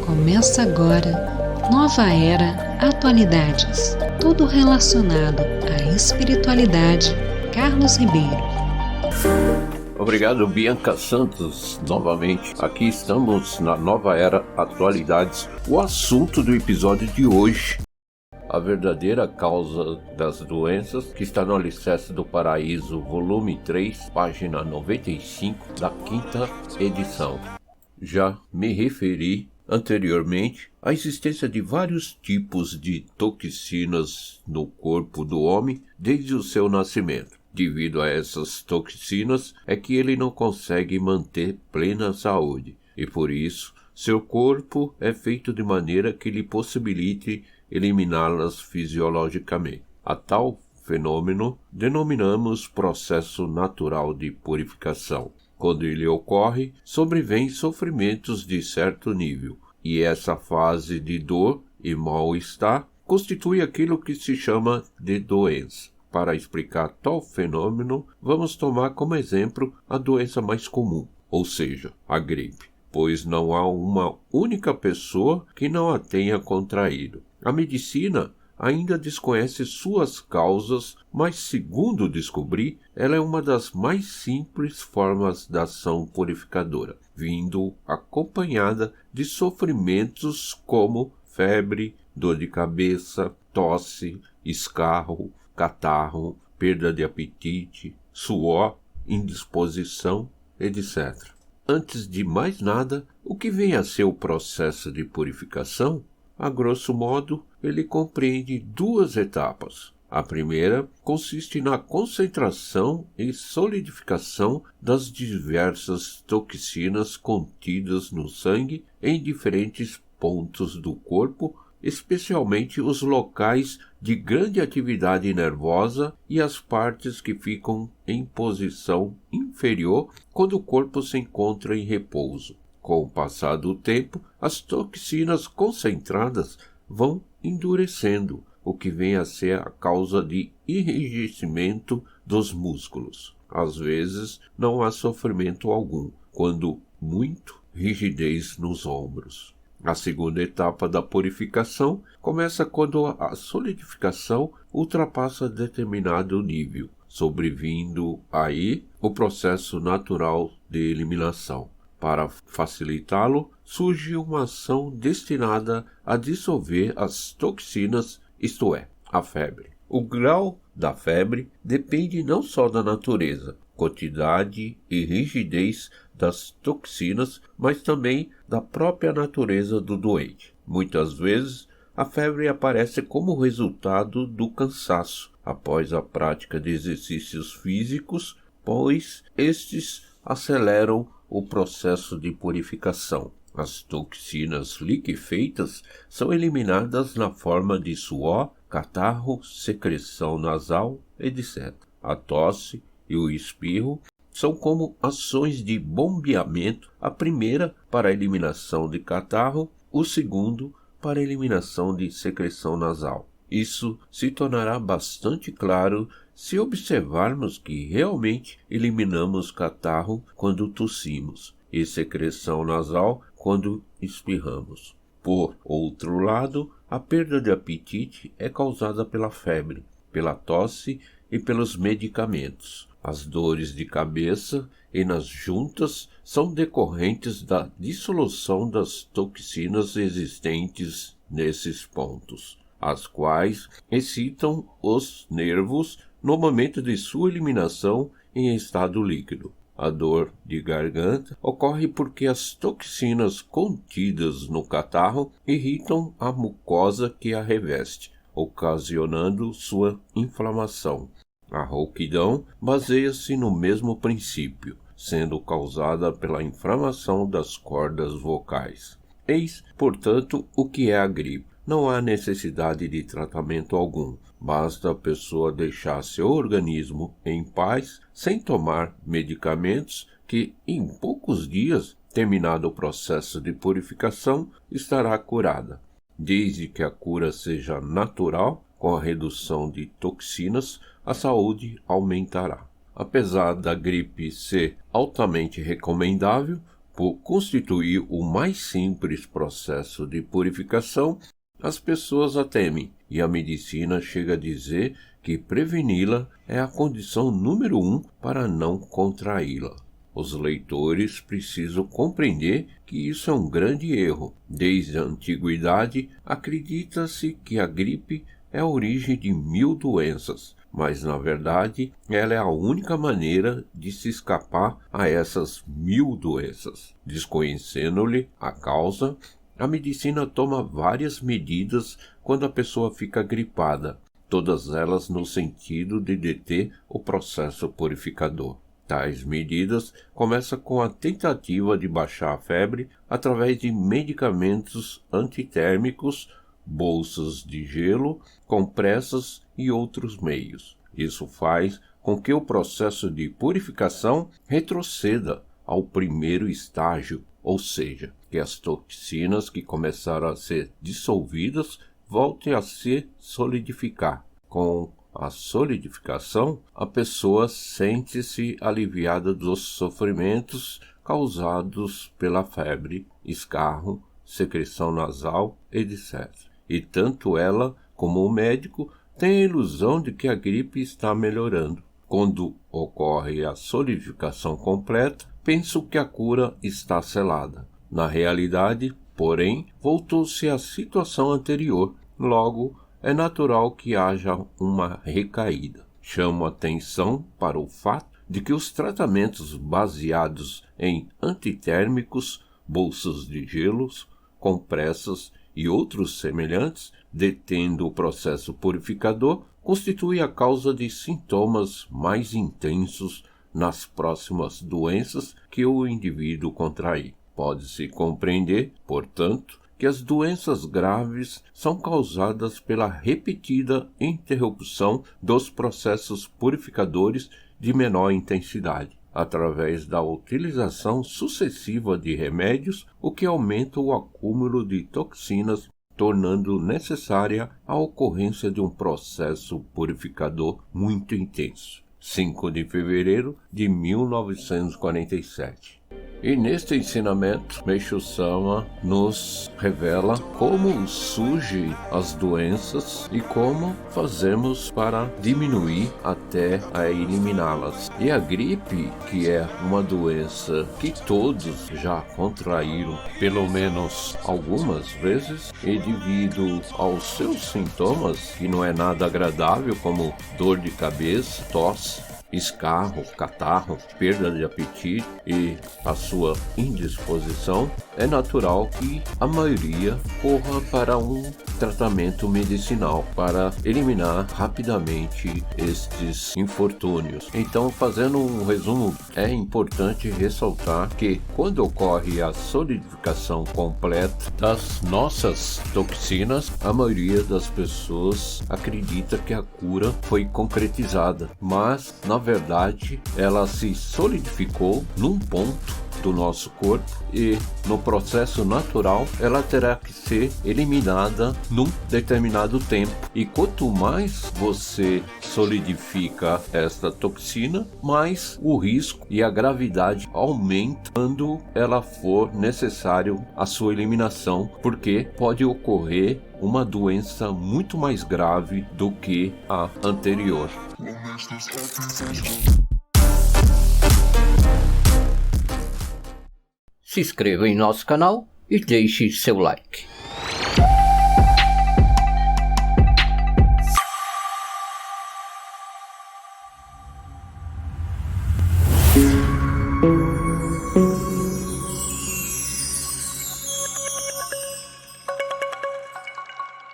Começa agora, Nova Era Atualidades. Tudo relacionado à espiritualidade. Carlos Ribeiro. Obrigado, Bianca Santos, novamente. Aqui estamos na Nova Era Atualidades. O assunto do episódio de hoje: a verdadeira causa das doenças, que está no Alicerce do Paraíso, volume 3, página 95, da 5ª edição. Já me referi anteriormente à existência de vários tipos de toxinas no corpo do homem desde o seu nascimento. Devido a essas toxinas é que ele não consegue manter plena saúde, e por isso seu corpo é feito de maneira que lhe possibilite eliminá-las fisiologicamente. A tal fenômeno denominamos processo natural de purificação. Quando ele ocorre, sobrevêm sofrimentos de certo nível, e essa fase de dor e mal-estar constitui aquilo que se chama de doença. Para explicar tal fenômeno, vamos tomar como exemplo a doença mais comum, ou seja, a gripe, pois não há uma única pessoa que não a tenha contraído. A medicina ainda desconhece suas causas, mas, segundo descobri, ela é uma das mais simples formas da ação purificadora, vindo acompanhada de sofrimentos como febre, dor de cabeça, tosse, escarro, catarro, perda de apetite, suor, indisposição, etc. Antes de mais nada, o que vem a ser o processo de purificação? A grosso modo, ele compreende duas etapas. A primeira consiste na concentração e solidificação das diversas toxinas contidas no sangue em diferentes pontos do corpo, especialmente os locais de grande atividade nervosa e as partes que ficam em posição inferior quando o corpo se encontra em repouso. Com o passar do tempo, as toxinas concentradas vão endurecendo, o que vem a ser a causa de enrijecimento dos músculos. Às vezes, não há sofrimento algum, quando muito, rigidez nos ombros. A segunda etapa da purificação começa quando a solidificação ultrapassa determinado nível, sobrevindo aí o processo natural de eliminação. Para facilitá-lo, surge uma ação destinada a dissolver as toxinas, isto é, a febre. O grau da febre depende não só da natureza, quantidade e rigidez das toxinas, mas também da própria natureza do doente. Muitas vezes, a febre aparece como resultado do cansaço após a prática de exercícios físicos, pois estes aceleram o processo de purificação. As toxinas liquefeitas são eliminadas na forma de suor, catarro, secreção nasal, etc. A tosse e o espirro são como ações de bombeamento, a primeira para a eliminação de catarro, o segundo para a eliminação de secreção nasal. Isso se tornará bastante claro se observarmos que realmente eliminamos catarro quando tossimos e secreção nasal quando espirramos. Por outro lado, a perda de apetite é causada pela febre, pela tosse e pelos medicamentos. As dores de cabeça e nas juntas são decorrentes da dissolução das toxinas existentes nesses pontos, as quais excitam os nervos no momento de sua eliminação em estado líquido. A dor de garganta ocorre porque as toxinas contidas no catarro irritam a mucosa que a reveste, ocasionando sua inflamação. A rouquidão baseia-se no mesmo princípio, sendo causada pela inflamação das cordas vocais. Eis, portanto, o que é a gripe. Não há necessidade de tratamento algum. Basta a pessoa deixar seu organismo em paz, sem tomar medicamentos, que em poucos dias, terminado o processo de purificação, estará curada. Desde que a cura seja natural, com a redução de toxinas, a saúde aumentará. Apesar da gripe ser altamente recomendável, por constituir o mais simples processo de purificação, as pessoas a temem, e a medicina chega a dizer que preveni-la é a condição número 1 para não contraí-la. Os leitores precisam compreender que isso é um grande erro. Desde a antiguidade, acredita-se que a gripe é a origem de 1000 doenças, mas, na verdade, ela é a única maneira de se escapar a essas 1000 doenças. Desconhecendo-lhe a causa, a medicina toma várias medidas quando a pessoa fica gripada, todas elas no sentido de deter o processo purificador. Tais medidas começam com a tentativa de baixar a febre através de medicamentos antitérmicos, bolsas de gelo, compressas e outros meios. Isso faz com que o processo de purificação retroceda ao primeiro estágio, ou seja, que as toxinas que começaram a ser dissolvidas voltem a se solidificar. Com a solidificação, a pessoa sente-se aliviada dos sofrimentos causados pela febre, escarro, secreção nasal, etc. E tanto ela como o médico têm a ilusão de que a gripe está melhorando. Quando ocorre a solidificação completa, pensam que a cura está selada. Na realidade, porém, voltou-se à situação anterior. Logo, é natural que haja uma recaída. Chamo atenção para o fato de que os tratamentos baseados em antitérmicos, bolsas de gelos, compressas e outros semelhantes, detendo o processo purificador, constituem a causa de sintomas mais intensos nas próximas doenças que o indivíduo contrair. Pode-se compreender, portanto, que as doenças graves são causadas pela repetida interrupção dos processos purificadores de menor intensidade, através da utilização sucessiva de remédios, o que aumenta o acúmulo de toxinas, tornando necessária a ocorrência de um processo purificador muito intenso. 5 de fevereiro de 1947. E neste ensinamento, Meishu Sama nos revela como surgem as doenças e como fazemos para diminuir até a eliminá-las. E a gripe, que é uma doença que todos já contraíram pelo menos algumas vezes, e devido aos seus sintomas, que não é nada agradável, como dor de cabeça, tosse, escarro, catarro, perda de apetite e a sua indisposição, é natural que a maioria corra para um tratamento medicinal para eliminar rapidamente estes infortúnios. Então, fazendo um resumo, é importante ressaltar que quando ocorre a solidificação completa das nossas toxinas, a maioria das pessoas acredita que a cura foi concretizada, mas na verdade ela se solidificou num ponto do nosso corpo e no processo natural ela terá que ser eliminada num determinado tempo. E quanto mais você solidifica esta toxina, mais o risco e a gravidade aumentam quando ela for necessário a sua eliminação, porque pode ocorrer uma doença muito mais grave do que a anterior. Se inscreva em nosso canal e deixe seu like.